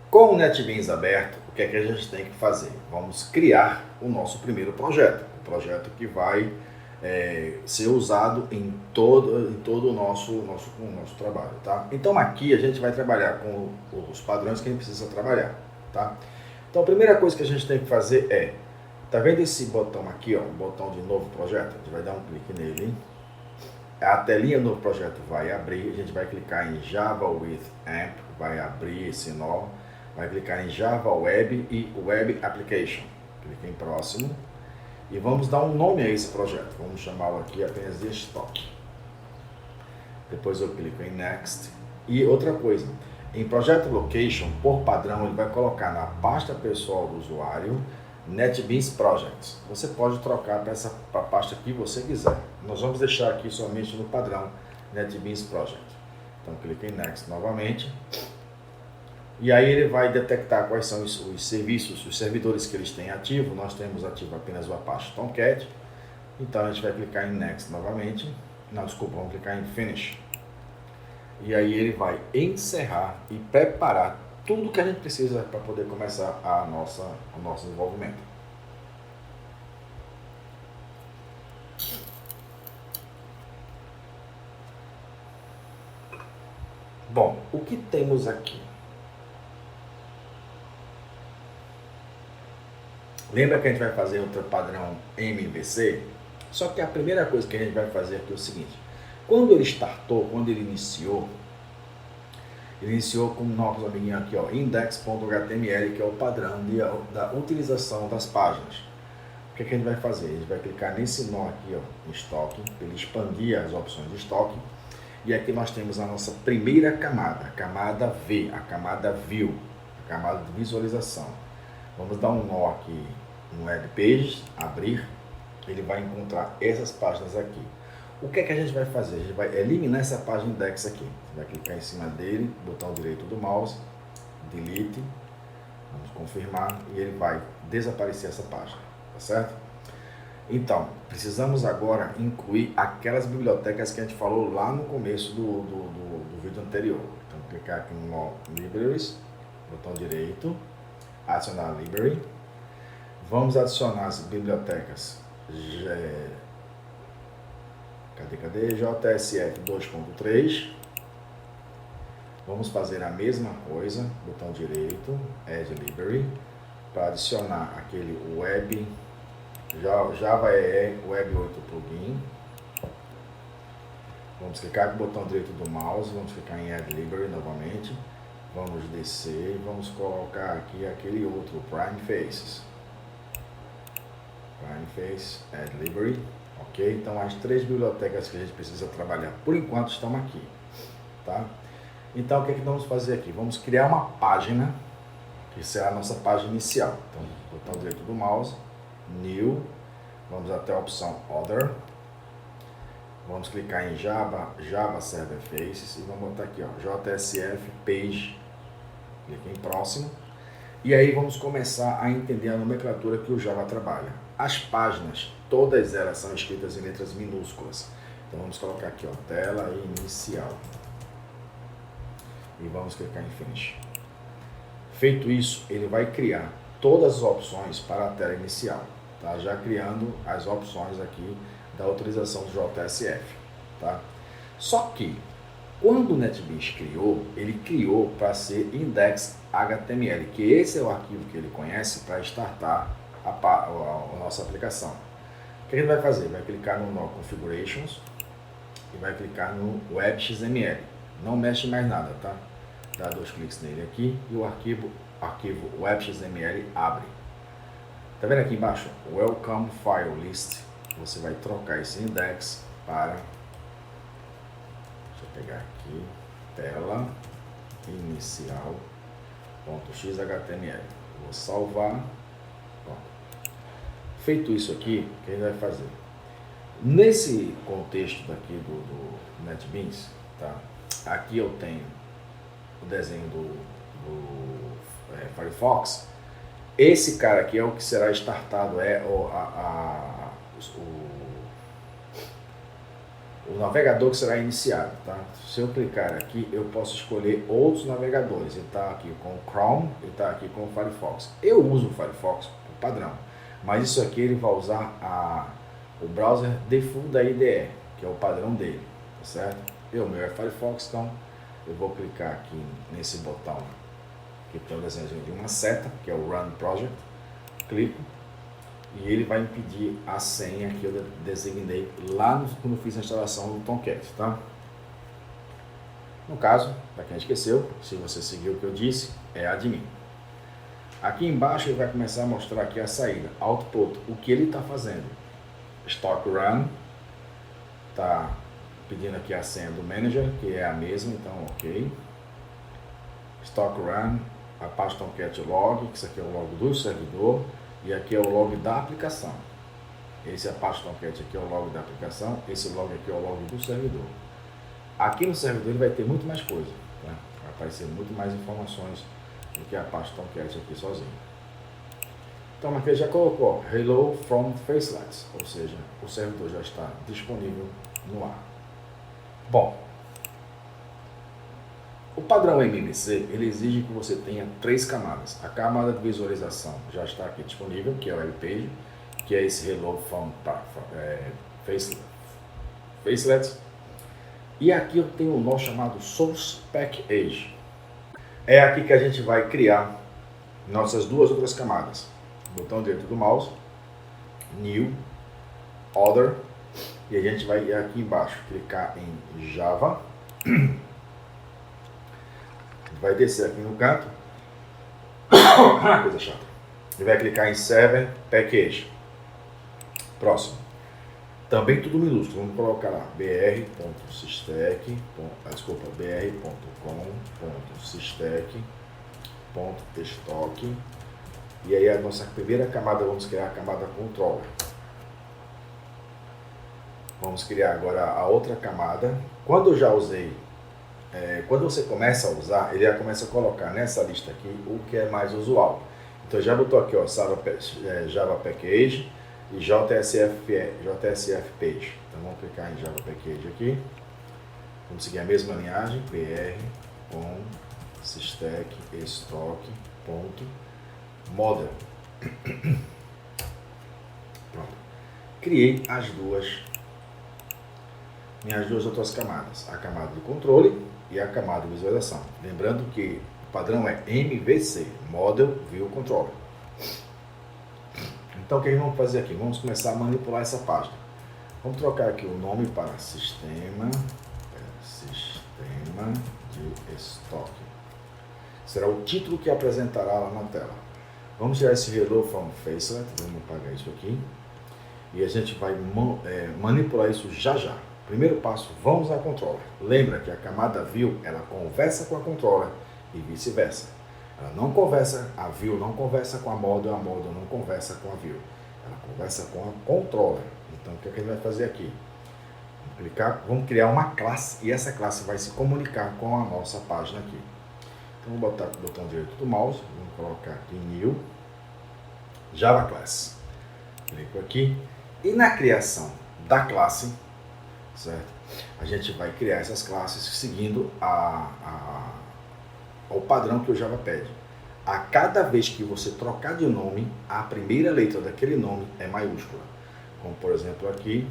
Com o NetBeans aberto, o que é que a gente tem que fazer? Vamos criar o nosso primeiro projeto, o projeto que vai ser usado em todo o nosso trabalho, tá? Então aqui a gente vai trabalhar com os padrões que a gente precisa trabalhar, tá? Então a primeira coisa que a gente tem que fazer tá vendo esse botão aqui, ó, o botão de novo projeto? A gente vai dar um clique nele, a telinha do novo projeto vai abrir, a gente vai clicar em Java with Amp, vai abrir esse nó, vai clicar em Java Web e Web Application, clique em próximo. E vamos dar um nome a esse projeto. Vamos chamá-lo aqui apenas de Stock. Depois eu clico em Next. E outra coisa, em Project Location, por padrão, ele vai colocar na pasta pessoal do usuário NetBeans Projects. Você pode trocar para a pasta que você quiser. Nós vamos deixar aqui somente no padrão NetBeans Project. Então clique em Next novamente. E aí ele vai detectar quais são os serviços, os servidores que eles têm ativo. Nós temos ativo apenas o Apache Tomcat. Então a gente vai clicar em Next novamente. Não, desculpa, vamos clicar em Finish. E aí ele vai encerrar e preparar tudo que a gente precisa para poder começar o nosso desenvolvimento. Bom, o que temos aqui? Lembra que a gente vai fazer outro padrão MVC? Só que a primeira coisa que a gente vai fazer aqui é o seguinte. Quando ele startou, quando ele iniciou com o nosso amiguinho aqui, ó, index.html, que é o padrão da utilização das páginas. O que a gente vai fazer? A gente vai clicar nesse nó aqui, ó, em estoque, para ele expandir as opções de estoque. E aqui nós temos a nossa primeira camada, a camada V, a camada View, a camada de visualização. Vamos dar um nó aqui no Web Pages, abrir, ele vai encontrar essas páginas aqui. O que é que a gente vai fazer? A gente vai eliminar essa página index aqui. Você vai clicar em cima dele, botão direito do mouse, delete, vamos confirmar e ele vai desaparecer essa página, tá certo? Então, precisamos agora incluir aquelas bibliotecas que a gente falou lá no começo do vídeo anterior. Então, clicar aqui no nó Libraries, botão direito, adicionar library. Vamos adicionar as bibliotecas JSF 2.3. Vamos fazer a mesma coisa, botão direito, Add Library, para adicionar aquele Web Java EE Web 8 Plugin. Vamos clicar com o botão direito do mouse, vamos clicar em Add Library novamente. Vamos descer e vamos colocar aqui aquele outro, Prime Faces. Prime Face, Add Library. Ok? Então as três bibliotecas que a gente precisa trabalhar por enquanto estão aqui. Tá? Então o que é que vamos fazer aqui? Vamos criar uma página, que será a nossa página inicial. Então, botão direito do mouse, New, vamos até a opção Other. Vamos clicar em Java Server Faces e vamos botar aqui, ó, JSF Page. Clique em próximo. E aí vamos começar a entender a nomenclatura que o Java trabalha. As páginas, todas elas são escritas em letras minúsculas. Então vamos colocar aqui, ó, tela inicial. E vamos clicar em Finish. Feito isso, ele vai criar todas as opções para a tela inicial. Tá? Já criando as opções aqui da utilização do JSF, tá? Só que, quando o NetBeans criou, ele criou para ser index.html, que esse é o arquivo que ele conhece para startar a nossa aplicação. O que a gente vai fazer? Vai clicar no nó Configurations e vai clicar no WebXML. Não mexe mais nada, tá? Dá 2 cliques nele aqui e o arquivo WebXML abre. Tá vendo aqui embaixo? Welcome File List. Você vai trocar esse index para, deixa eu pegar aqui, tela inicial.xhtml. Vou salvar. Pronto. Feito isso aqui, o que a gente vai fazer? Nesse contexto daqui do NetBeans, tá? Aqui eu tenho o desenho do Firefox. Esse cara aqui é o que será startado, o navegador que será iniciado, tá? Se eu clicar aqui, eu posso escolher outros navegadores. Ele está aqui com o Chrome, ele está aqui com o Firefox. Eu uso o Firefox por padrão, mas isso aqui ele vai usar o browser default da IDE, que é o padrão dele, tá certo? O meu é Firefox, então eu vou clicar aqui nesse botão que tem o desenho de uma seta, que é o Run Project, clico e ele vai me pedir a senha que eu designei lá quando eu fiz a instalação do Tomcat, tá? No caso, para quem esqueceu, se você seguiu o que eu disse, é admin. Aqui embaixo ele vai começar a mostrar aqui a saída, output, o que ele está fazendo. Stock Run, está pedindo aqui a senha do manager, que é a mesma, então ok. Stock Run, Apache Tomcat Log, que isso aqui é o log do servidor, e aqui é o log da aplicação. Esse Apache Tomcat aqui é o log da aplicação, esse log aqui é o log do servidor. Aqui no servidor ele vai ter muito mais coisa, tá? Vai aparecer muito mais informações do que a Apache Tomcat aqui sozinho. Então aqui já colocou Hello from Facelets, ou seja, o servidor já está disponível no ar. Bom, o padrão MVC ele exige que você tenha 3 camadas. A camada de visualização já está aqui disponível, que é o webpage, que é esse Hello from Facelets. E aqui eu tenho um nó chamado Source Package. É aqui que a gente vai criar nossas 2 outras camadas. Botão direito do mouse, New, Other, e a gente vai aqui embaixo clicar em Java. Vai descer aqui no canto, coisa chata, e vai clicar em Server Package. Próximo, também tudo minúsculo, vamos colocar lá br.systec.com.systec.tstock, e aí a nossa primeira camada, vamos criar a camada controller. Vamos criar agora a outra camada. Quando eu já usei, quando você começa a usar, ele já começa a colocar nessa lista aqui o que é mais usual. Então já botou aqui, ó, Java Package e JSF Page. Então vamos clicar em Java Package aqui. Vamos seguir a mesma linhagem, br.systec.stock.model. Pronto. Criei minhas duas outras camadas, a camada de controle e a camada de visualização. Lembrando que o padrão é MVC, Model View Controller. Então o que a gente vai fazer aqui? Vamos começar a manipular essa página. Vamos trocar aqui o nome para sistema de estoque. Será o título que apresentará lá na tela. Vamos tirar esse Hello from Facelet, vamos apagar isso aqui. E a gente vai manipular isso já já. Primeiro passo, vamos ao controller. Lembra que a camada view, ela conversa com a controller e vice-versa. Ela não conversa, a view não conversa com a model não conversa com a view. Ela conversa com a controller. Então, o que a gente vai fazer aqui? Vamos clicar, vamos criar uma classe e essa classe vai se comunicar com a nossa página aqui. Então, vou botar o botão direito do mouse, vamos colocar aqui New, Java Class. Clico aqui e na criação da classe, certo? A gente vai criar essas classes seguindo o padrão que o Java pede. A cada vez que você trocar de nome, a primeira letra daquele nome é maiúscula. Como por exemplo aqui,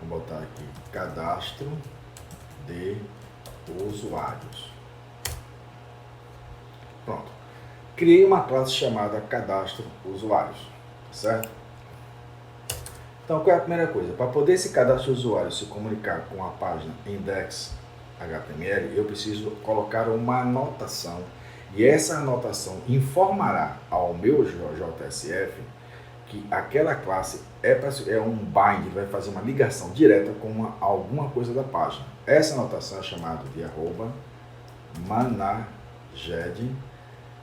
vou botar aqui cadastro de usuários. Pronto. Criei uma classe chamada cadastro usuários, certo? Então, qual é a primeira coisa? Para poder esse cadastro de usuário se comunicar com a página index.html, eu preciso colocar uma anotação. E essa anotação informará ao meu JSF que aquela classe é um bind, vai fazer uma ligação direta com alguma coisa da página. Essa anotação é chamada de @managed.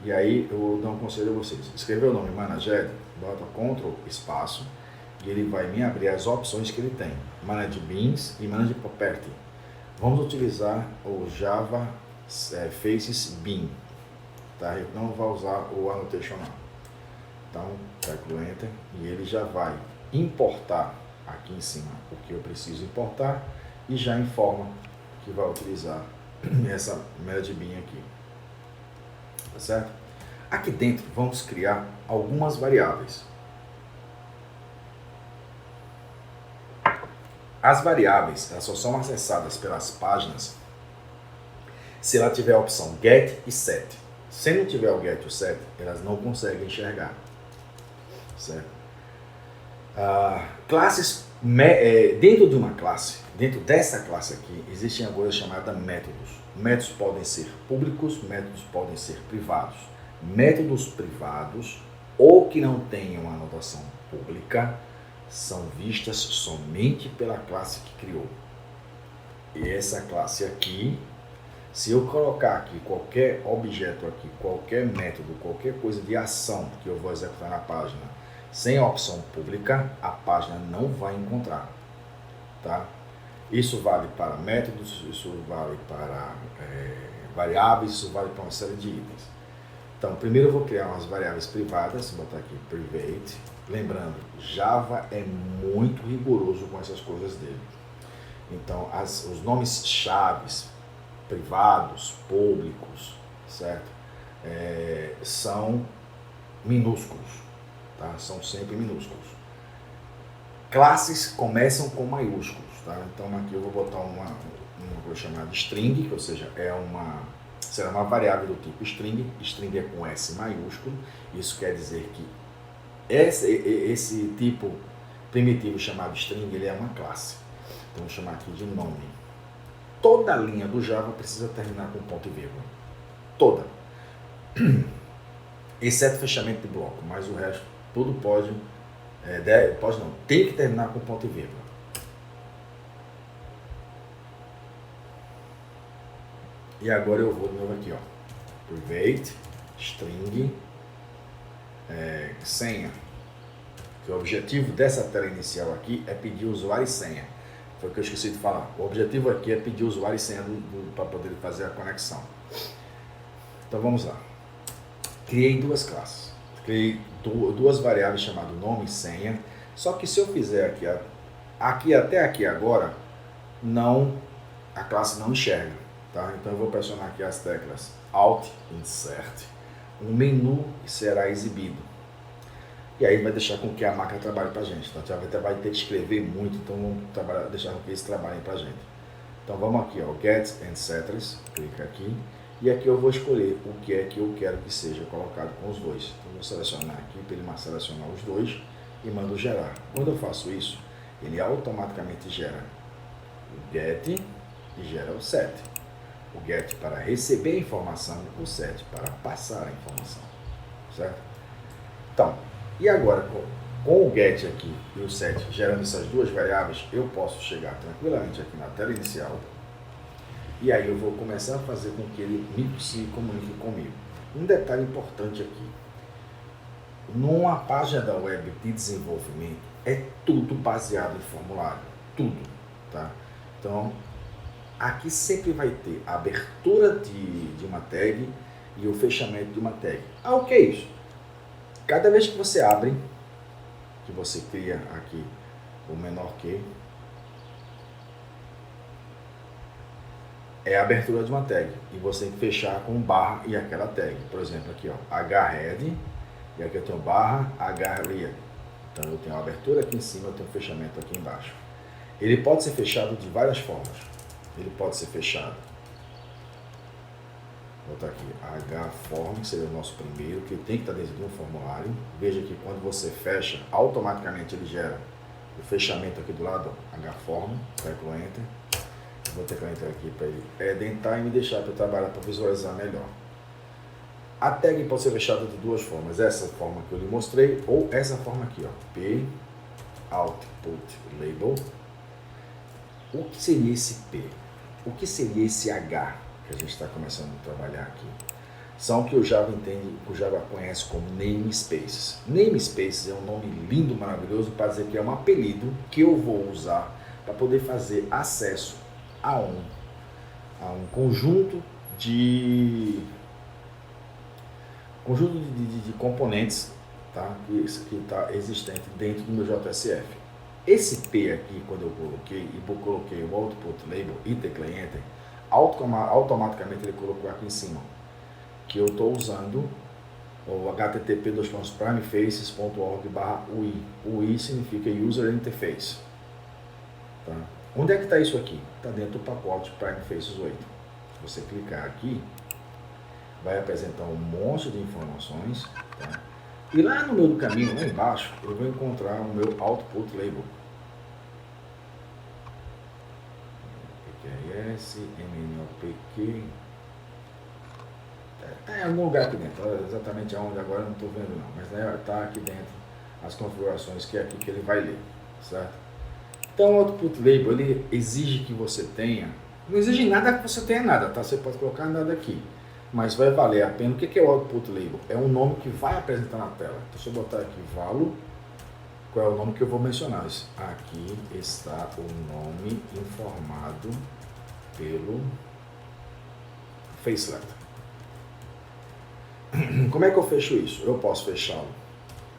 E aí eu dou um conselho a vocês. Escrever o nome managed, bota Ctrl espaço. E ele vai me abrir as opções que ele tem, Manage Beans e Manage Property. Vamos utilizar o Java Faces Bean, tá? Eu não vou usar o Annotation não. Então, clico Enter e ele já vai importar aqui em cima o que eu preciso importar e já informa que vai utilizar essa MelodyBean aqui, tá certo? Aqui dentro vamos criar algumas variáveis. As variáveis, elas só são acessadas pelas páginas se ela tiver a opção get e set. Se não tiver o get e o set, elas não conseguem enxergar, certo? Classes, dentro de uma classe, dentro dessa classe aqui, existem coisas chamadas métodos. Métodos podem ser públicos, métodos podem ser privados. Métodos privados ou que não tenham anotação pública são vistas somente pela classe que criou. E essa classe aqui, se eu colocar aqui qualquer objeto aqui, qualquer método, qualquer coisa de ação que eu vou executar na página, sem a opção pública, a página não vai encontrar, tá? Isso vale para métodos, isso vale para variáveis, isso vale para uma série de itens. Então, primeiro eu vou criar umas variáveis privadas, vou botar aqui private. Lembrando, Java é muito rigoroso com essas coisas dele. Então, os nomes chaves, privados, públicos, certo? São minúsculos, tá? São sempre minúsculos. Classes começam com maiúsculos, tá? Então, aqui eu vou botar uma coisa chamada string, ou seja, será uma variável do tipo string. String é com S maiúsculo. Isso quer dizer que esse tipo primitivo chamado string, ele é uma classe. Então, vou chamar aqui de nome. Toda linha do Java precisa terminar com ponto e vírgula. Toda. Exceto fechamento de bloco, mas o resto tudo tem que terminar com ponto e vírgula. E agora eu vou de novo aqui, ó. Private, string, senha. Que o objetivo dessa tela inicial aqui é pedir usuário e senha. Foi o que eu esqueci de falar. O objetivo aqui é pedir usuário e senha para poder fazer a conexão. Então vamos lá. Criei duas classes. Criei duas variáveis chamadas nome e senha. Só que se eu fizer aqui até aqui agora, a classe não enxerga. Tá? Então eu vou pressionar aqui as teclas Alt, Insert. Um menu será exibido. E aí vai deixar com que a máquina trabalhe para a gente. Então a gente vai ter que escrever muito, então vamos deixar com que eles trabalhem para a gente. Então vamos aqui, ó, Get and Settings, clica aqui. E aqui eu vou escolher o que é que eu quero que seja colocado com os dois. Então vou selecionar aqui para ele selecionar os dois e mando gerar. Quando eu faço isso, ele automaticamente gera o Get e gera o Set. O Get para receber a informação, o Set para passar a informação, certo? Então, e agora com o Get aqui e o Set gerando essas duas variáveis, eu posso chegar tranquilamente aqui na tela inicial e aí eu vou começar a fazer com que ele se comunique comigo. Um detalhe importante aqui, numa página da web de desenvolvimento é tudo baseado em formulário, tudo, tá? Então, aqui sempre vai ter a abertura de uma tag e o fechamento de uma tag. O que é isso? Cada vez que você abre, que você cria aqui o menor que, é a abertura de uma tag. E você tem que fechar com barra e aquela tag. Por exemplo, aqui, ó, hhead, e aqui eu tenho barra hread. Então eu tenho a abertura aqui em cima, eu tenho o fechamento aqui embaixo. Ele pode ser fechado de várias formas. Ele pode ser fechado. Vou botar aqui hform, que seria o nosso primeiro, que tem que estar dentro de um formulário. Veja que quando você fecha, automaticamente ele gera o fechamento aqui do lado, hform, aperto o Enter. Vou ter que entrar aqui para ele edentar e me deixar para trabalhar para visualizar melhor. A tag pode ser fechada de duas formas, essa forma que eu lhe mostrei, ou essa forma aqui, ó, P, Output Label. O que seria esse P? O que seria esse H que a gente está começando a trabalhar aqui? São o que o Java entende, o Java conhece como namespaces. Namespaces é um nome lindo, maravilhoso, para dizer que é um apelido que eu vou usar para poder fazer acesso a um conjunto de componentes, tá? que está existente dentro do meu JSF. Esse P aqui, quando eu coloquei o output label e teclei Enter, automaticamente ele colocou aqui em cima que eu estou usando o http:/primefaces.org/UI. UI significa User Interface. Tá? Onde é que está isso aqui? Está dentro do pacote Primefaces 8. Se você clicar aqui, vai apresentar um monte de informações. Tá? E lá no meio do caminho, lá embaixo, eu vou encontrar o meu Output Label. PQRS, MNOPQ. Está em algum lugar aqui dentro, exatamente aonde agora eu não estou vendo não, mas está aqui dentro as configurações que é aqui que ele vai ler, certo? Então o Output Label, ele exige que você tenha, não exige nada que você tenha nada, tá? Você pode colocar nada aqui, mas vai valer a pena. O que é o Output Label? É um nome que vai apresentar na tela. Então se eu botar aqui Valo, qual é o nome que eu vou mencionar? Aqui está o nome informado pelo Facelet. Como é que eu fecho isso? Eu posso fechá-lo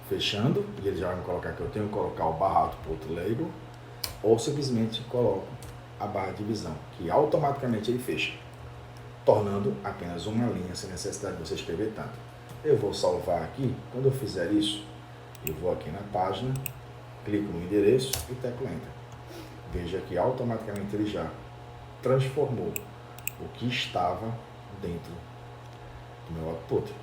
fechando, e ele já vai me colocar que eu tenho que colocar o /output label, ou simplesmente coloco a barra de divisão, que automaticamente ele fecha, tornando apenas uma linha sem necessidade de você escrever tanto. Eu vou salvar aqui. Quando eu fizer isso, eu vou aqui na página, clico no endereço e teclo Enter. Veja que automaticamente ele já transformou o que estava dentro do meu output.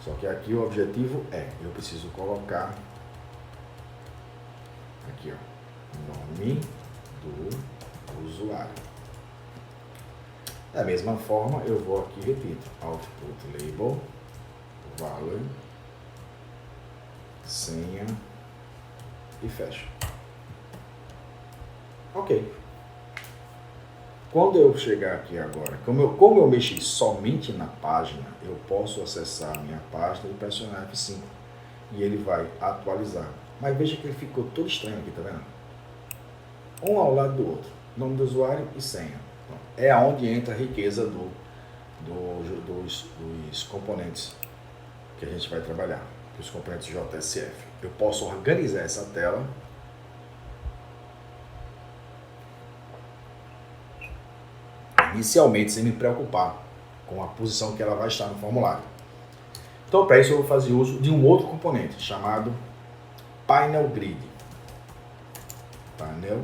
Só que aqui o objetivo eu preciso colocar aqui, ó, nome do usuário. Da mesma forma, eu vou aqui, repito, output label, value, senha e fecho. Ok. Quando eu chegar aqui agora, como eu mexi somente na página, eu posso acessar a minha página e pressionar F5 e ele vai atualizar. Mas veja que ele ficou todo estranho aqui, tá vendo? Um ao lado do outro, nome do usuário e senha. Então, é aonde entra a riqueza dos componentes que a gente vai trabalhar, os componentes JSF. Eu posso organizar essa tela inicialmente sem me preocupar com a posição que ela vai estar no formulário. Então, para isso eu vou fazer uso de um outro componente chamado Panel Grid. Panel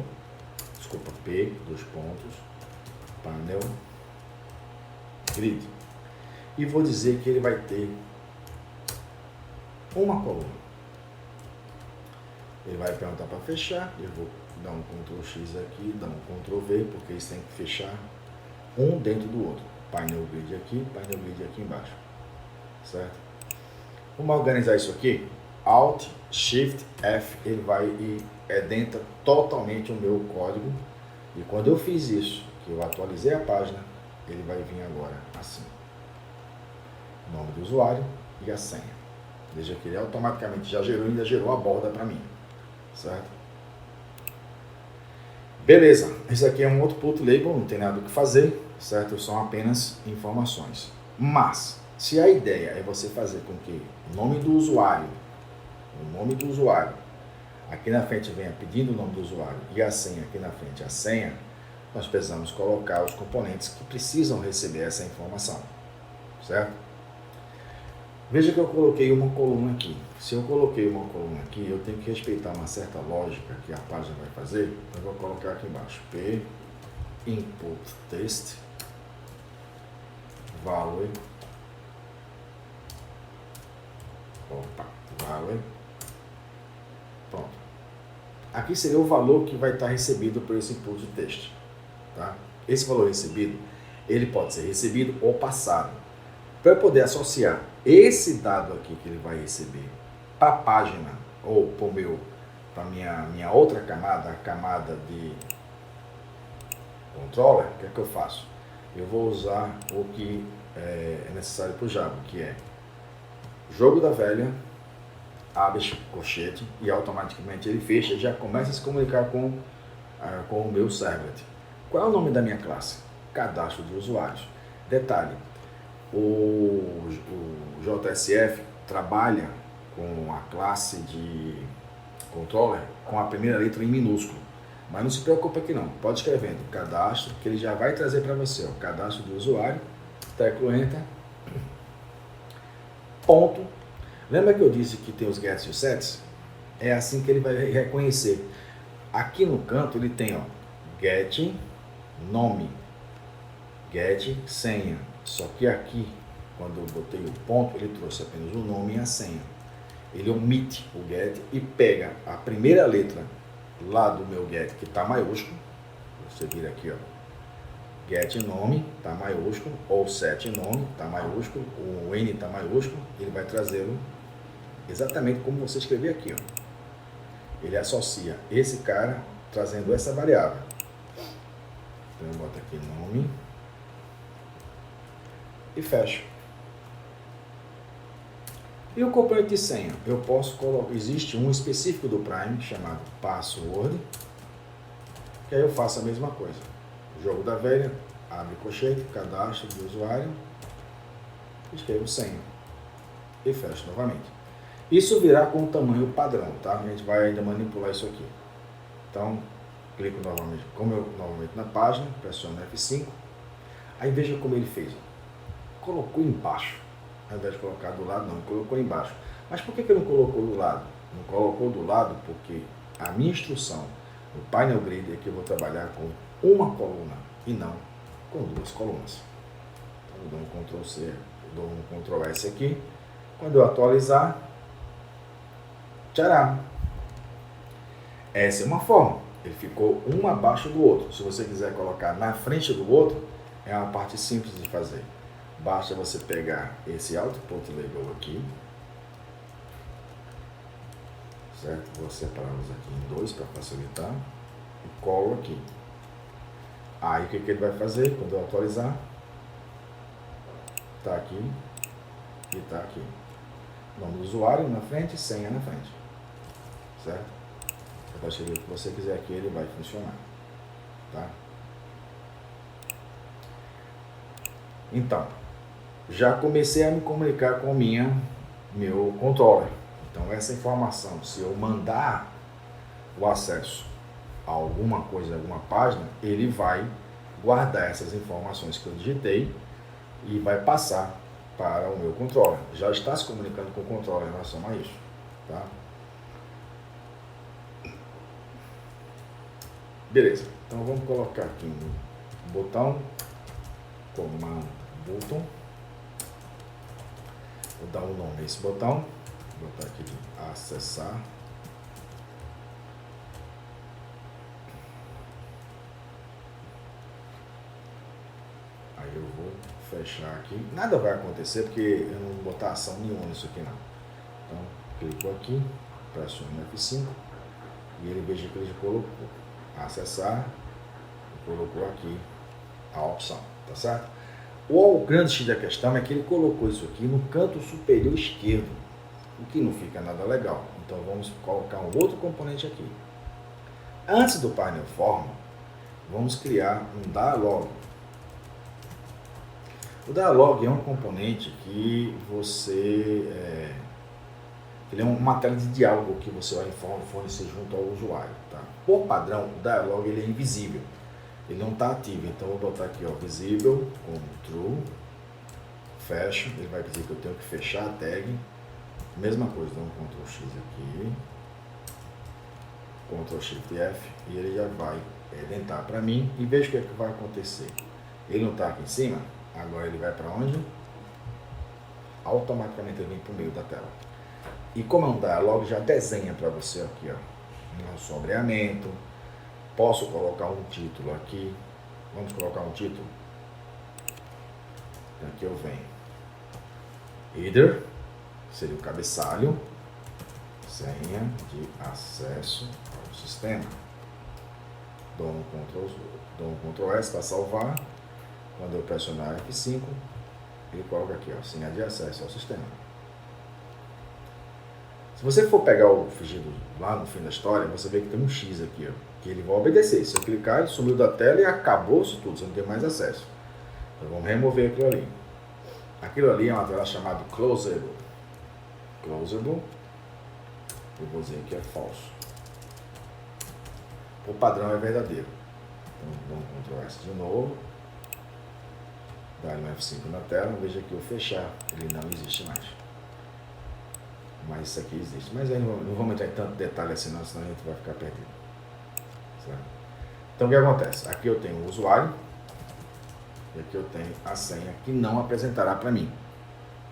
Grid. E vou dizer que ele vai ter uma coluna. Ele vai perguntar para fechar, eu vou dar um Ctrl X aqui, dar um Ctrl V, porque eles têm que fechar um dentro do outro. Panel Grid aqui, Panel Grid aqui embaixo. Certo? Vamos organizar isso aqui. Alt, Shift, F, ele vai e adentra totalmente o meu código. E quando eu fiz isso, que eu atualizei a página, ele vai vir agora assim. O nome do usuário e a senha. Veja que ele automaticamente já gerou e ainda gerou a borda para mim. Certo? Beleza, esse aqui é um output label, não tem nada o que fazer, certo? São apenas informações. Mas, se a ideia é você fazer com que o nome do usuário, aqui na frente venha pedindo o nome do usuário e a senha aqui na frente, a senha, nós precisamos colocar os componentes que precisam receber essa informação, certo? Veja que eu coloquei uma coluna aqui. Se eu coloquei uma coluna aqui, eu tenho que respeitar uma certa lógica que a página vai fazer. Eu vou colocar aqui embaixo. P, input text, value, pronto. Aqui seria o valor que vai estar recebido por esse input text. Tá? Esse valor recebido, ele pode ser recebido ou passado. Para eu poder associar esse dado aqui que ele vai receber para a página ou para minha outra camada, a camada de controller, o que é que eu faço? Eu vou usar o que é necessário para o Java, que é jogo da velha, abre colchete e automaticamente ele fecha e já começa a se comunicar com o meu servlet. Qual é o nome da minha classe? Cadastro de usuários. Detalhe, o JSF trabalha com a classe de controller com a primeira letra em minúsculo. Mas não se preocupe aqui não, pode escrevendo cadastro, que ele já vai trazer para você o cadastro do usuário, tecla Enter, ponto. Lembra que eu disse que tem os gets e os sets? É assim que ele vai reconhecer. Aqui no canto ele tem, ó, get, nome, get, senha. Só que aqui, quando eu botei o ponto, ele trouxe apenas o nome e a senha. Ele omite o get e pega a primeira letra lá do meu get, que está maiúsculo. Você vira aqui, ó, get nome, está maiúsculo, ou set nome, está maiúsculo, o N está maiúsculo, ele vai trazê-lo exatamente como você escreveu aqui, ó. Ele associa esse cara trazendo essa variável. Então eu boto aqui nome e fecho. E o componente de senha? Eu posso colocar, existe um específico do Prime chamado password, que aí eu faço a mesma coisa. Jogo da velha, abre colchete, cadastro do usuário, escrevo senha e fecho novamente. Isso virá com o tamanho padrão, tá? A gente vai ainda manipular isso aqui. Então, clico novamente, novamente na página, pressiono F5, aí veja como ele fez. Colocou embaixo. Ao invés de colocar do lado, não, colocou embaixo. Mas por que ele não colocou do lado? Não colocou do lado porque a minha instrução no Painel Grid é que eu vou trabalhar com uma coluna e não com duas colunas. Então eu dou um Ctrl C, dou um Ctrl S aqui. Quando eu atualizar, tcharam! Essa é uma forma. Ele ficou um abaixo do outro. Se você quiser colocar na frente do outro, é uma parte simples de fazer. Basta você pegar esse output label aqui, certo? Vou separá-los aqui em dois para facilitar e colo aqui. Aí o que ele vai fazer quando eu atualizar? Está aqui e está aqui. Nome do usuário na frente, senha na frente, certo? A partir do que você quiser aqui ele vai funcionar, tá? Então, já comecei a me comunicar com meu controller. Então essa informação, se eu mandar o acesso a alguma coisa, alguma página, ele vai guardar essas informações que eu digitei e vai passar para o meu controller. Já está se comunicando com o controller em relação a isso, tá? Beleza, então vamos colocar aqui um botão, comando button. Vou dar um nome a esse botão, vou botar aqui de acessar. Aí eu vou fechar aqui. Nada vai acontecer porque eu não vou botar ação nenhuma nisso aqui não. Então, clico aqui, pressiono F5 e ele veja que ele já colocou acessar e colocou aqui a opção, tá certo? O grande X da questão é que ele colocou isso aqui no canto superior esquerdo, o que não fica nada legal. Então vamos colocar um outro componente aqui. Antes do painel form, vamos criar um dialog. O dialog é um componente que ele é uma tela de diálogo que você vai fornecer junto ao usuário, tá? Por padrão, o dialog ele é invisível. Ele não está ativo, então eu vou botar aqui, ó, visível, com true, fecho, ele vai dizer que eu tenho que fechar a tag, mesma coisa, dá um Ctrl X aqui, Ctrl Shift F, e ele já vai edentar para mim, e veja o que é que vai acontecer. Ele não está aqui em cima, agora ele vai para onde? Automaticamente ele vem para o meio da tela. E como é um dialog, já desenha para você aqui, ó, um sombreamento. Posso colocar um título aqui. Vamos colocar um título. Aqui eu venho. Header, seria o cabeçalho. Senha de acesso ao sistema. Dou um Ctrl S para salvar. Quando eu pressionar F5, ele coloca aqui, ó, senha de acesso ao sistema. Se você for pegar o fugido lá no fim da história, você vê que tem um X aqui, ó, que ele vai obedecer. Se eu clicar, ele sumiu da tela e acabou isso tudo, você não tem mais acesso. Então vamos remover aquilo ali. Aquilo ali é uma tela chamada Closable. Closable. eu vou dizer que é falso. O padrão é verdadeiro. Então vamos Ctrl S de novo. Dá um F5 na tela, veja que eu fechar, ele não existe mais. Mas isso aqui existe. Mas aí não vamos entrar em tanto detalhe assim, não, senão a gente vai ficar perdido. Certo? Então o que acontece? Aqui eu tenho o usuário e aqui eu tenho a senha que não apresentará para mim.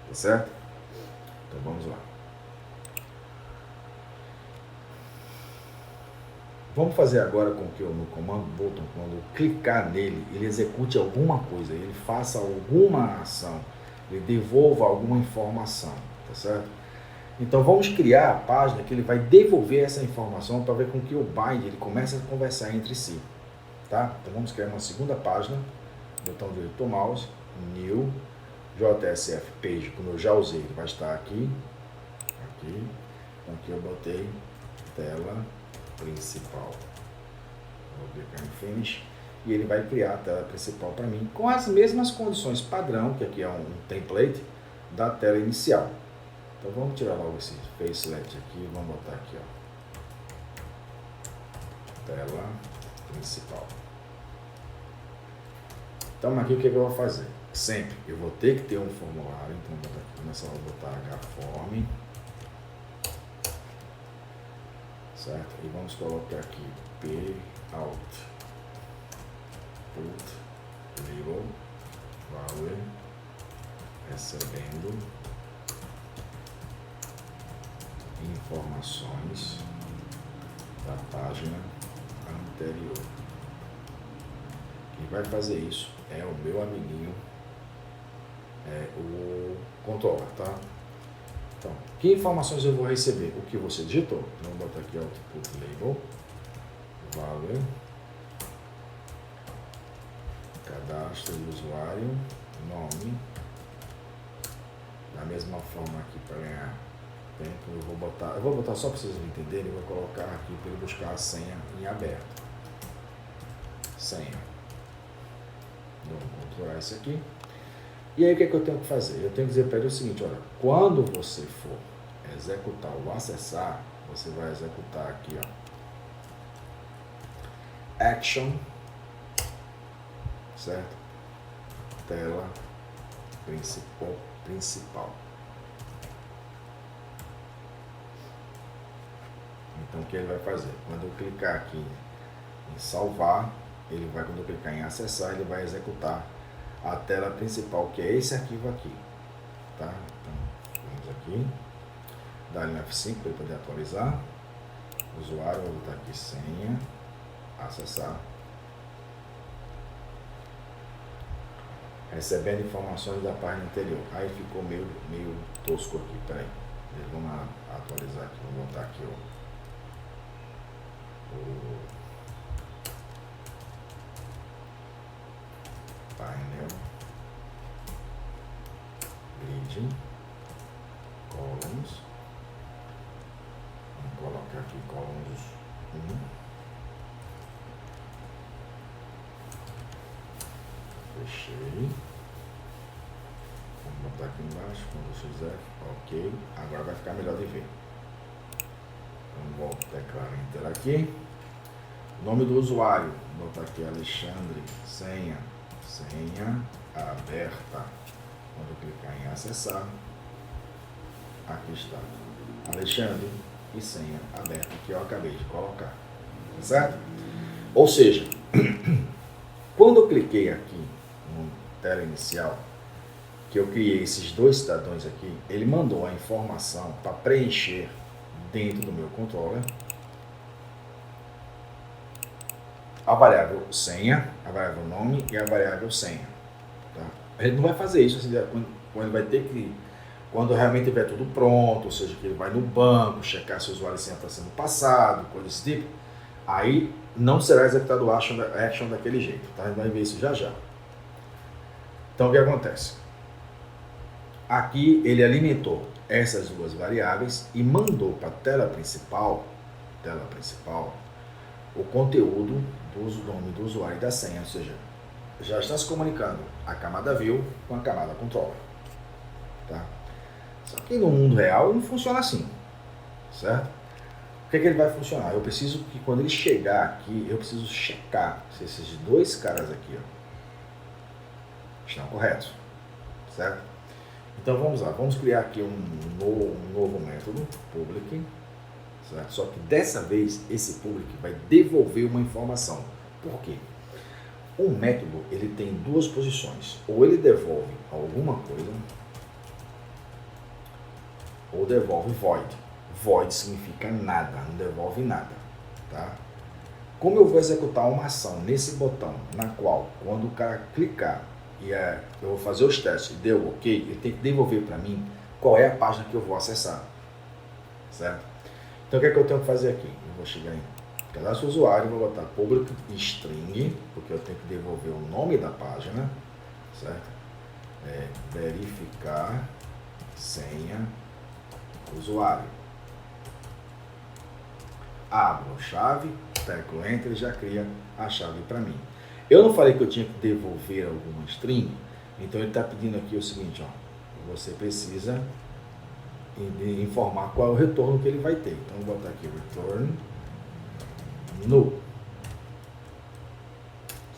Tá certo? Então vamos lá. Vamos fazer agora com que eu, no comando button, quando eu clicar nele, ele execute alguma coisa, ele faça alguma ação, ele devolva alguma informação, tá certo? Então vamos criar a página que ele vai devolver essa informação para ver com que o bind ele comece a conversar entre si, tá? Então vamos criar uma segunda página, botão direito do mouse, new, JSF page, como eu já usei, ele vai estar aqui, aqui, então aqui eu botei tela principal. Vou clicar em Finish e ele vai criar a tela principal para mim com as mesmas condições padrão, que aqui é um template da tela inicial. Então vamos tirar logo esse Facelet aqui e vamos botar aqui, ó, tela principal. Então aqui o que eu vou fazer? Sempre eu vou ter que ter um formulário, então vou botar aqui, começar a botar HForm. Certo? E vamos colocar aqui P-Out, Put, Label, Value, recebendo informações da página anterior. Quem vai fazer isso é o meu amiguinho, o controller, tá? Então, que informações eu vou receber? O que você digitou. Então, vou botar aqui Output Label, Value, cadastro do usuário, nome. Da mesma forma aqui para ganhar tempo, eu vou botar só para vocês entenderem, eu vou colocar aqui para ele buscar a senha em aberto. Senha. Vou controlar isso aqui. E aí o que é que eu tenho que fazer? Eu tenho que dizer para ele o seguinte, olha, quando você for executar ou acessar, você vai executar aqui, ó, Action, certo? Tela principal. Então o que ele vai fazer? Quando eu clicar aqui em salvar, ele vai, quando eu clicar em acessar, ele vai executar a tela principal, que é esse arquivo aqui, tá? Então, vamos aqui, dar um F5 para ele poder atualizar, usuário, vou botar aqui senha, acessar, recebendo informações da página anterior. Aí ficou meio tosco aqui, peraí, vamos atualizar aqui, vamos botar aqui o painel, grid, columns, vamos colocar aqui columns 1, fechei, vamos botar aqui embaixo, quando fizer, ok, agora vai ficar melhor de ver. Então volto ao teclado Enter aqui, nome do usuário, vou botar aqui Alexandre, senha aberta. Quando eu clicar em acessar, aqui está Alexandre e senha aberta que eu acabei de colocar, certo? Ou seja, quando eu cliquei aqui no tela inicial, que eu criei esses dois cidadãos aqui, ele mandou a informação para preencher dentro do meu controller a variável senha, a variável nome e a variável senha. Tá? A gente não vai fazer isso assim, quando vai ter que, quando realmente tiver tudo pronto, ou seja, que ele vai no banco, checar se o usuário e senha está sendo passado, coisa desse tipo, aí não será executado o action daquele jeito. Tá? A gente vai ver isso já já. Então o que acontece? Aqui ele alimentou essas duas variáveis e mandou para a tela principal, o conteúdo do nome do usuário e da senha, ou seja, já está se comunicando a camada view com a camada controller, tá? Só que no mundo real não funciona assim, certo? O que é que ele vai funcionar? Eu preciso que quando ele chegar aqui, eu preciso checar se esses dois caras aqui, ó, estão corretos, certo? Então vamos lá, vamos criar aqui um novo método, public, certo? Só que dessa vez esse public vai devolver uma informação. Por quê? Um método, ele tem duas posições, ou ele devolve alguma coisa, ou devolve void. Void significa nada, não devolve nada, tá? Como eu vou executar uma ação nesse botão, na qual, quando o cara clicar e eu vou fazer os testes e deu ok, ele tem que devolver para mim qual é a página que eu vou acessar, certo? Então o que é que eu tenho que fazer aqui? Eu vou chegar em cadastro usuário, vou botar public string, porque eu tenho que devolver o nome da página, certo? Verificar senha usuário. Abro a chave, teclo enter e já cria a chave para mim. Eu não falei que eu tinha que devolver alguma string, então ele está pedindo aqui o seguinte, ó, você precisa informar qual é o retorno que ele vai ter. Então eu vou botar aqui return null,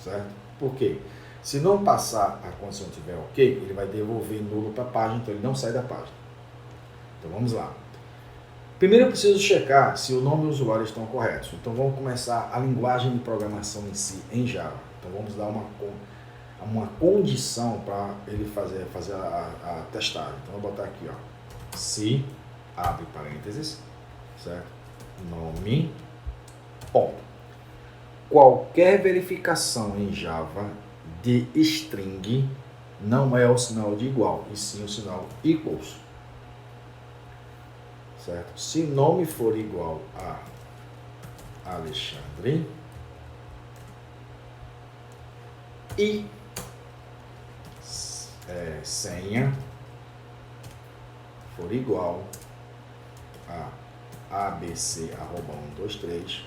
certo? Por quê? Se não passar a condição tiver ok, ele vai devolver nulo para a página, então ele não sai da página. Então vamos lá. Primeiro eu preciso checar se o nome e o usuário estão corretos. Então vamos começar a linguagem de programação em si, em Java. Então vamos dar uma condição para ele fazer a testagem. Então eu vou botar aqui, ó, se, abre parênteses, certo? Nome, ponto. Qualquer verificação em Java de string não é o sinal de igual, e sim o sinal equals. Certo? Se nome for igual a Alexandre e senha for igual a abc@123,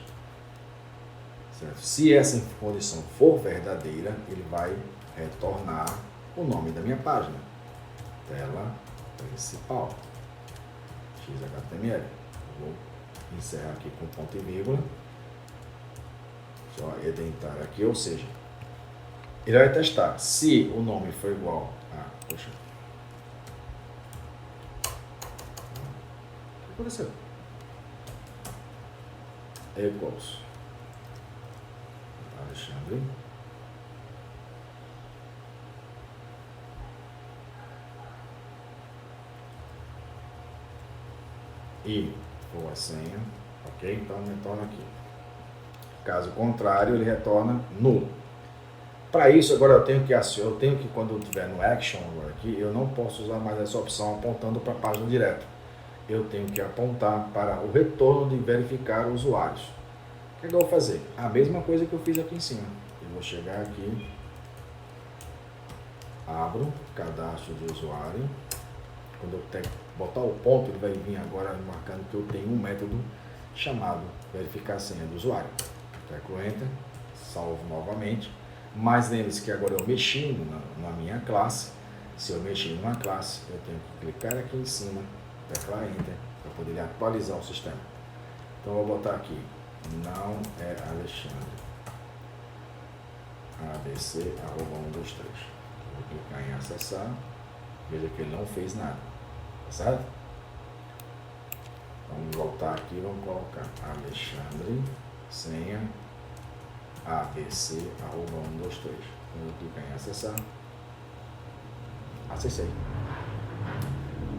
certo? Se essa condição for verdadeira, ele vai retornar o nome da minha página, tela principal. XHTML. Vou encerrar aqui com ponto e vírgula. Só edentar aqui, ou seja, ele vai testar se o nome for igual a... Poxa. O que aconteceu? Equals Alexandre e for a senha, ok? Então retorna aqui. Caso contrário, ele retorna nulo. Para isso, agora eu tenho que quando eu estiver no action agora aqui, eu não posso usar mais essa opção apontando para a página direto. Eu tenho que apontar para o retorno de verificar usuários. O que eu vou fazer? A mesma coisa que eu fiz aqui em cima. Eu vou chegar aqui, abro cadastro de usuário. Quando eu botar o ponto, ele vai vir agora marcando que eu tenho um método chamado verificar a senha do usuário. Teclo enter, salvo novamente. Mas lembre-se que agora eu mexendo na minha classe. Se eu mexer numa classe, eu tenho que clicar aqui em cima, teclar enter, para poder atualizar o sistema. Então eu vou botar aqui, não é Alexandre, abc@123. Vou clicar em acessar, veja que ele não fez nada, certo? Vamos voltar aqui, vamos colocar Alexandre, senha, abc@123. Quando eu clicar em acessar, acessei.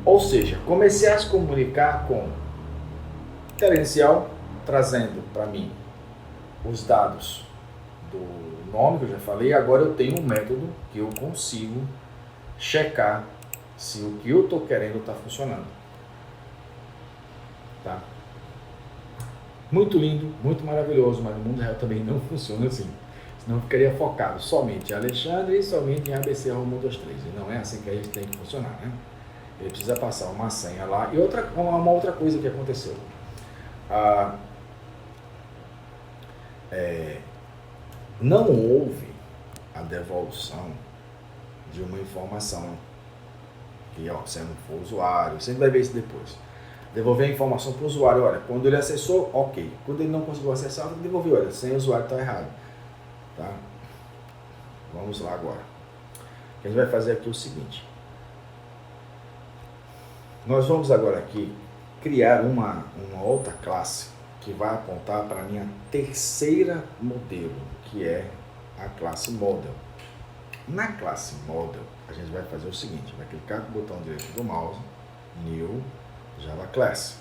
Ou seja, comecei a se comunicar com credencial, trazendo para mim os dados do nome que eu já falei. Agora eu tenho um método que eu consigo checar se o que eu estou querendo está funcionando. Tá? Muito lindo, muito maravilhoso, mas no mundo real também não funciona assim. Senão eu ficaria focado somente em Alexandre e somente em ABC@123. E não é assim que a gente tem que funcionar, né? Ele precisa passar uma senha lá. E uma outra coisa que aconteceu. Não houve a devolução de uma informação que, ó, você não for usuário, você vai ver isso depois. Devolver a informação para o usuário, olha, quando ele acessou, ok. Quando ele não conseguiu acessar, tem que devolver, olha, sem o usuário está errado. Tá? Vamos lá agora. O que a gente vai fazer aqui é o seguinte. Nós vamos agora aqui criar uma outra classe que vai apontar para a minha terceira modelo, que é a classe Model. Na classe Model, a gente vai fazer o seguinte, vai clicar com o botão direito do mouse, New Java Class.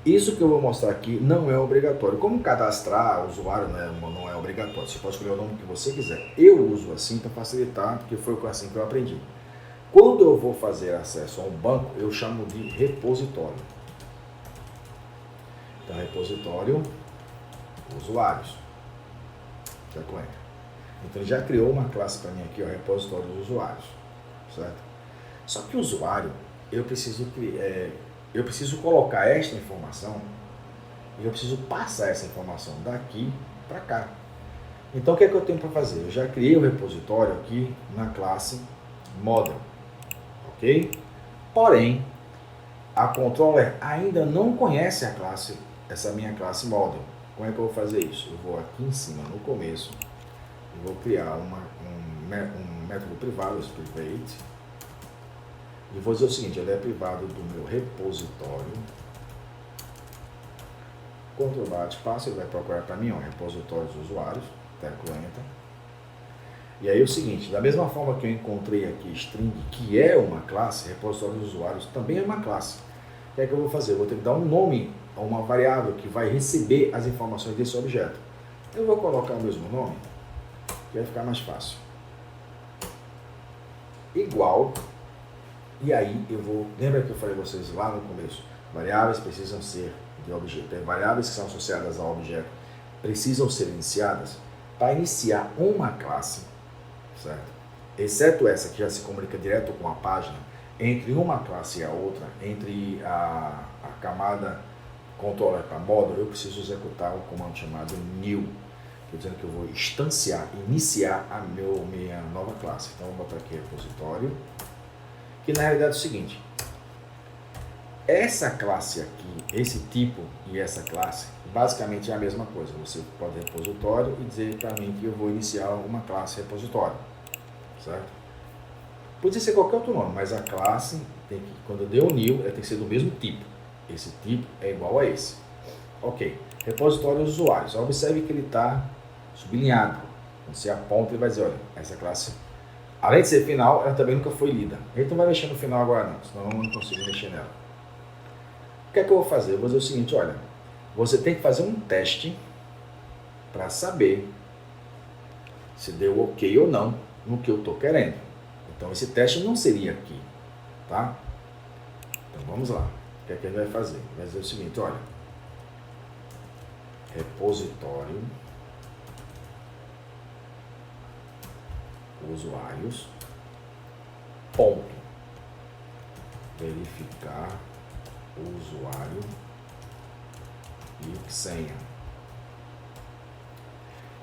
Isso que eu vou mostrar aqui não é obrigatório. Como cadastrar usuário não é obrigatório, você pode escolher o nome que você quiser. Eu uso assim para facilitar, porque foi assim que eu aprendi. Quando eu vou fazer acesso a um banco, eu chamo de repositório. Então, repositório, usuários. Então, ele já criou uma classe para mim aqui, ó, repositório dos usuários. Certo? Só que o usuário, eu preciso colocar esta informação e eu preciso passar essa informação daqui para cá. Então, o que é que eu tenho para fazer? Eu já criei o repositório aqui na classe Model. Ok? Porém, a controller ainda não conhece a classe, essa minha classe Model. Como é que eu vou fazer isso? Eu vou aqui em cima, no começo, e vou criar um método privado, esse private, e vou dizer o seguinte, ele é privado do meu repositório. Ctrl bate, passa, ele vai procurar para mim, ó, repositório dos usuários, teco enter. E aí é o seguinte, da mesma forma que eu encontrei aqui string, que é uma classe, repositório dos usuários também é uma classe. O que é que eu vou fazer? Eu vou ter que dar um nome a uma variável que vai receber as informações desse objeto. Eu vou colocar o mesmo nome, que vai ficar mais fácil. Igual, e aí eu vou, lembra que eu falei a vocês lá no começo, variáveis precisam ser de objeto, variáveis que são associadas ao objeto precisam ser iniciadas. Para iniciar uma classe, certo? Exceto essa que já se comunica direto com a página, entre uma classe e a outra, entre a camada controller para módulo, eu preciso executar um comando chamado new, que dizendo que eu vou instanciar, iniciar a minha nova classe. Então, eu vou botar aqui repositório, que na realidade é o seguinte, essa classe aqui, esse tipo e essa classe, basicamente é a mesma coisa. Você pode repositório e dizer para mim que eu vou iniciar uma classe repositório, certo? Podia ser qualquer outro nome, mas a classe, quando eu der o new, ela tem que ser do mesmo tipo. Esse tipo é igual a esse. Ok. Repositório dos usuários. Observe que ele está sublinhado. Quando você aponta, ele vai dizer, olha, essa classe, além de ser final, ela também nunca foi lida. A gente não vai mexer no final agora não, senão eu não consigo mexer nela. O que é que eu vou fazer? Eu vou dizer o seguinte, olha, você tem que fazer um teste para saber se deu ok ou não no que eu estou querendo. Então, esse teste não seria aqui, tá? Então, vamos lá. O que é que ele vai fazer? Vai dizer o seguinte, olha, repositório, usuários, ponto, verificar o usuário e senha.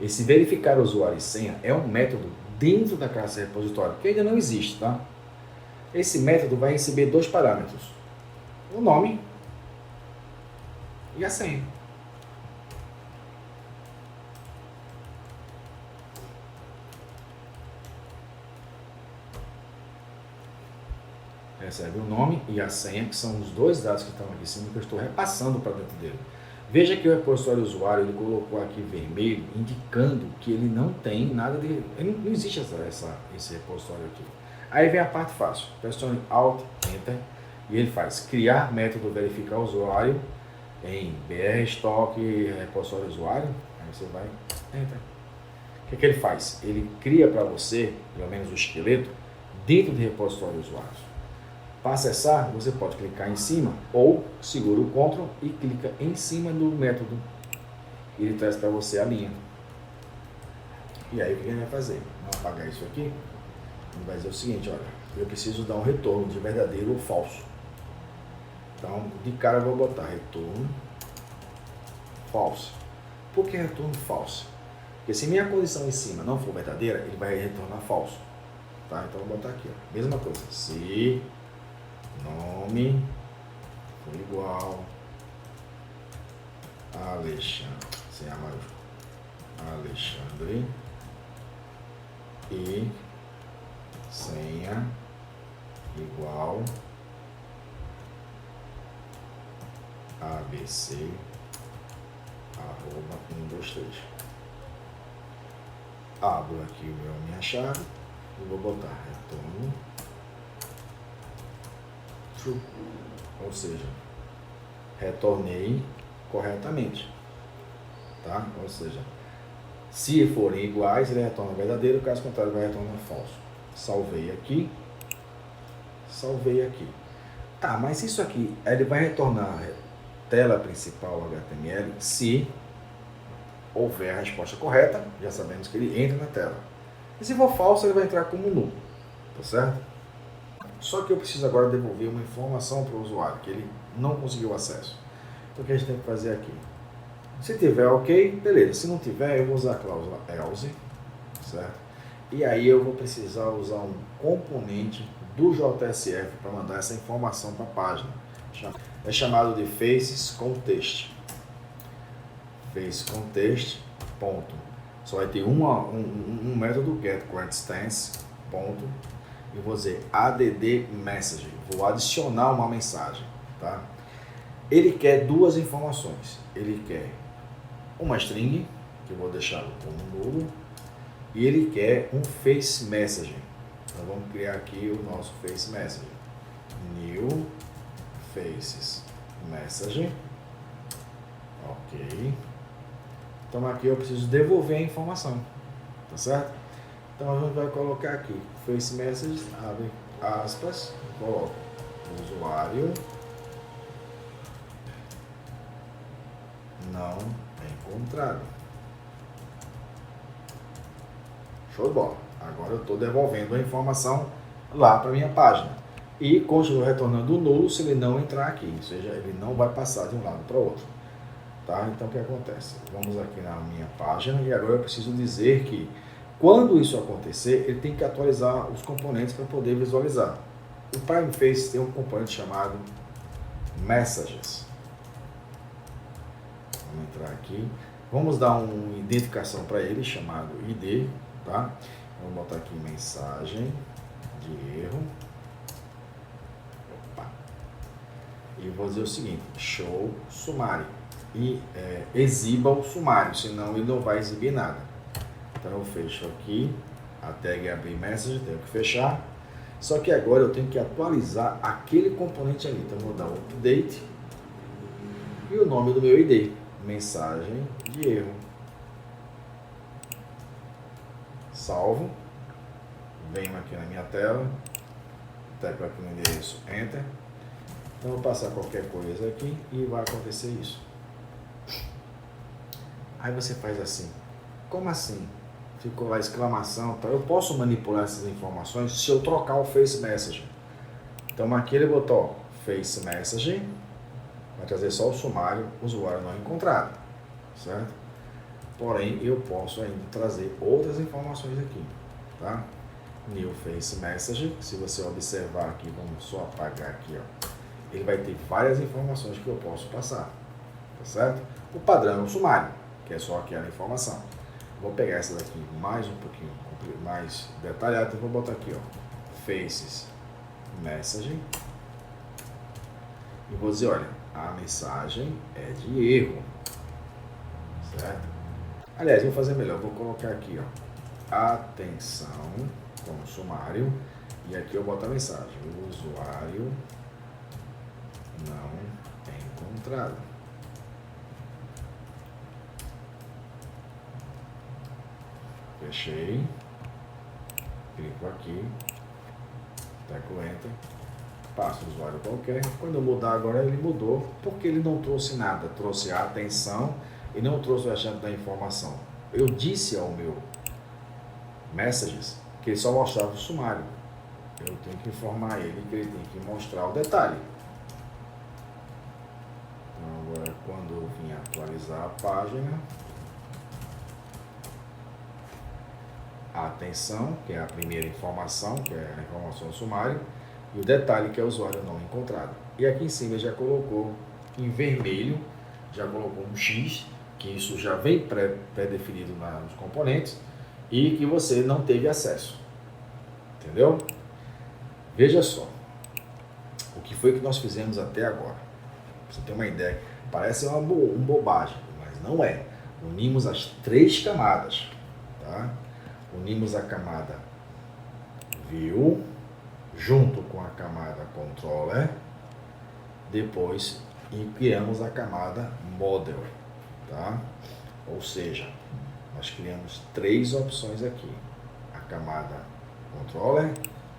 Esse verificar usuário e senha é um método dentro da classe repositório, que ainda não existe, tá? Esse método vai receber dois parâmetros, o nome e a senha. Recebe o nome e a senha, que são os dois dados que estão aqui em cima, que eu estou repassando para dentro dele. Veja que o repositório usuário, ele colocou aqui vermelho, indicando que ele não tem nada de... Não existe esse repositório aqui. Aí vem a parte fácil. Pressione Alt, Enter, e ele faz criar método verificar usuário em BR Stock repositório usuário. Aí você vai, Enter. O que é que ele faz? Ele cria para você, pelo menos o esqueleto, dentro de repositório usuários. Para acessar, você pode clicar em cima ou segura o Ctrl e clica em cima do método. Ele traz para você a linha. E aí o que ele vai fazer? Vamos apagar isso aqui. Ele vai dizer o seguinte, olha, eu preciso dar um retorno de verdadeiro ou falso. Então, de cara eu vou botar retorno falso. Por que retorno falso? Porque se minha condição em cima não for verdadeira, ele vai retornar falso. Tá? Então eu vou botar aqui, ó. Mesma coisa. Se nome foi igual a Alexandre, sem a maiúscula, Alexandre, e senha igual abc arroba 123. Abro aqui minha chave e vou botar retorno true, ou seja, retornei corretamente, tá? Ou seja, se forem iguais, ele retorna verdadeiro, caso contrário, vai retornar falso. Salvei aqui. Tá, mas isso aqui, ele vai retornar tela principal HTML se houver a resposta correta, já sabemos que ele entra na tela. E se for falso, ele vai entrar como nulo, tá certo? Só que eu preciso agora devolver uma informação para o usuário, que ele não conseguiu acesso. Então o que a gente tem que fazer aqui? Se tiver ok, beleza. Se não tiver, eu vou usar a cláusula else, certo? E aí eu vou precisar usar um componente do JSF para mandar essa informação para a página. É chamado de faces_context. Faces_context, ponto. Só vai ter um método getQueryInstance, ponto. E vou dizer add message. Vou adicionar uma mensagem, tá? Ele quer duas informações. Ele quer uma string, que eu vou deixar como nulo, e ele quer um face message. Então vamos criar aqui o nosso face message. New faces message. Ok. Então aqui eu preciso devolver a informação, tá certo? Então a gente vai colocar aqui face message, abre aspas, coloco usuário não encontrado. Show de bola. Agora eu estou devolvendo a informação lá para a minha página. E continuo retornando o nulo se ele não entrar aqui. Ou seja, ele não vai passar de um lado para o outro. Tá? Então o que acontece? Vamos aqui na minha página e agora eu preciso dizer que quando isso acontecer, ele tem que atualizar os componentes para poder visualizar. O PrimeFace tem um componente chamado Messages. Vamos entrar aqui. Vamos dar uma identificação para ele chamado ID. Tá? Vamos botar aqui mensagem de erro. Opa. E vou dizer o seguinte, show sumário. E exiba o sumário, senão ele não vai exibir nada. Então eu fecho aqui, a tag abrir message, tenho que fechar. Só que agora eu tenho que atualizar aquele componente ali. Então eu vou dar um update e o nome do meu ID, mensagem de erro. Salvo, venho aqui na minha tela, teco aqui no endereço Enter. Então eu vou passar qualquer coisa aqui e vai acontecer isso. Aí você faz assim, como assim? Ficou lá exclamação, tá? Eu posso manipular essas informações se eu trocar o face message. Então aqui ele botou face message, vai trazer só o sumário, usuário não encontrado, certo? Porém, eu posso ainda trazer outras informações aqui, tá? New face message, se você observar aqui, vamos só apagar aqui, ó. Ele vai ter várias informações que eu posso passar, tá certo? O padrão é o sumário, que é só aquela informação. Vou pegar essa daqui mais um pouquinho mais detalhada e vou botar aqui, ó, faces message. E vou dizer, olha, a mensagem é de erro, certo? Aliás, vou fazer melhor, vou colocar aqui, ó, atenção, como sumário, e aqui eu boto a mensagem, o usuário não é encontrado. Fechei, clico aqui, teco Enter, passo o usuário qualquer. Quando eu mudar agora, ele mudou, porque ele não trouxe nada, trouxe a atenção e não trouxe o restante da informação. Eu disse ao meu Messages que ele só mostrava o sumário. Eu tenho que informar ele que ele tem que mostrar o detalhe. Então agora, quando eu vim atualizar a página, a atenção, que é a primeira informação, que é a informação do sumário, E o detalhe que é o usuário não encontrado. E aqui em cima já colocou em vermelho, já colocou um X, que isso já vem pré-definido nos componentes e que você não teve acesso. Entendeu? Veja só o que foi que nós fizemos até agora. Pra você ter uma ideia, parece uma bobagem, mas não é. Unimos as 3 camadas, tá? Unimos a camada View junto com a camada Controller, depois criamos a camada Model, tá? Ou seja, nós criamos 3 opções aqui. A camada Controller,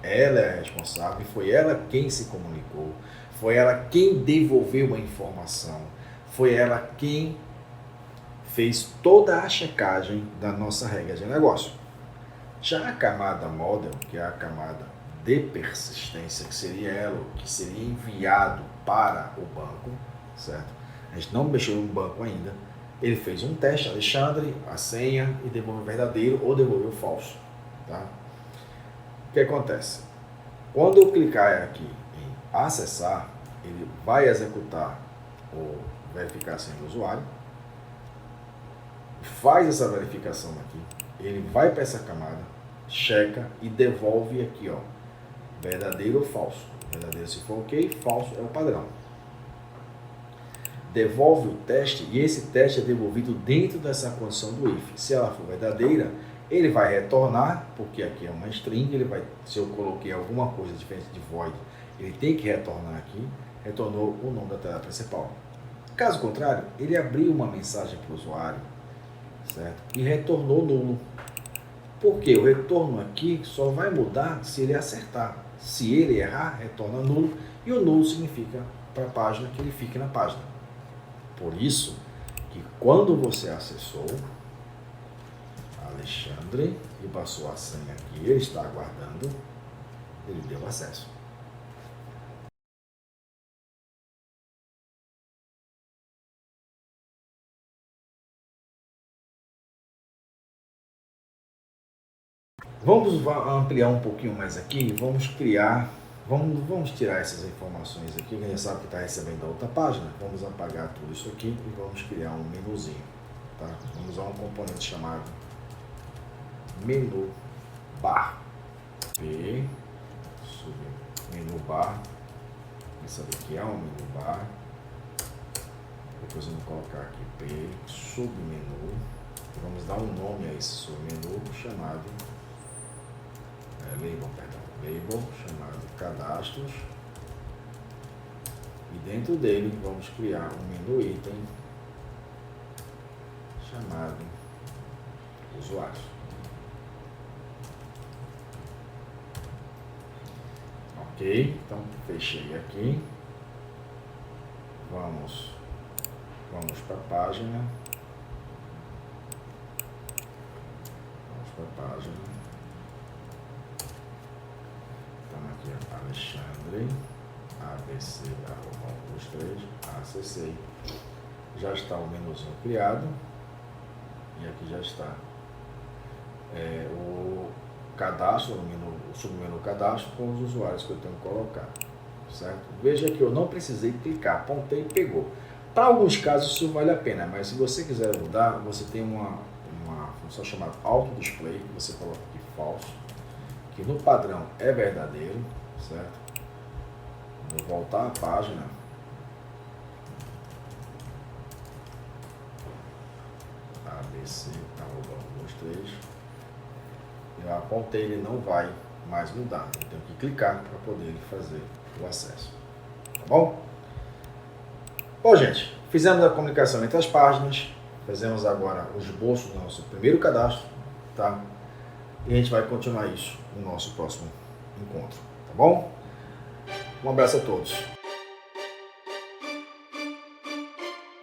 ela é a responsável, e foi ela quem se comunicou, foi ela quem devolveu a informação, foi ela quem fez toda a checagem da nossa regra de negócio. Já a camada Model, que é a camada de persistência, que seria ela, que seria enviado para o banco, certo? A gente não mexeu no banco ainda. Ele fez um teste, Alexandre, a senha, e devolveu verdadeiro ou devolveu falso, tá? O que acontece? Quando eu clicar aqui em acessar, ele vai executar ou verificar a senha do usuário, faz essa verificação aqui, ele vai para essa camada, checa e devolve aqui, ó, verdadeiro ou falso. Verdadeiro se for ok, falso é o padrão. Devolve o teste e esse teste é devolvido dentro dessa condição do if. Se ela for verdadeira, ele vai retornar, porque aqui é uma string, ele vai, se eu coloquei alguma coisa diferente de void, ele tem que retornar aqui, retornou o nome da tela principal. Caso contrário, ele abriu uma mensagem para o usuário, certo? E retornou nulo. Porque o retorno aqui só vai mudar se ele acertar. Se ele errar, retorna nulo, e o nulo significa para a página que ele fique na página. Por isso que quando você acessou Alexandre e passou a senha que ele está aguardando, ele deu acesso. Vamos ampliar um pouquinho mais aqui, vamos criar, vamos tirar essas informações aqui, que a gente sabe que está recebendo a outra página, vamos apagar tudo isso aqui e vamos criar um menuzinho, tá? Vamos usar um componente chamado menu bar, P, sub menu bar, vamos saber que é um menu bar, depois vamos colocar aqui P, submenu, vamos dar um nome a esse submenu chamado label chamado cadastros, e dentro dele vamos criar um menu item chamado usuários. Ok, então fechei aqui, vamos para a página, aqui, Alexandre, ABC, acessei, já está o menuzinho criado, e aqui já está o cadastro, o submenu cadastro com os usuários que eu tenho que colocar, certo? Veja que eu não precisei clicar, apontei e pegou. Para alguns casos isso vale a pena, mas se você quiser mudar, você tem uma função chamada Auto Display, que você coloca aqui falso, que no padrão é verdadeiro, certo? Vou voltar à página. ABC, eu apontei, ele não vai mais mudar. Eu tenho que clicar para poder fazer o acesso. Tá bom? Bom, gente, fizemos a comunicação entre as páginas, fizemos agora o esboço do nosso primeiro cadastro, tá? E a gente vai continuar isso no nosso próximo encontro, tá bom? Um abraço a todos.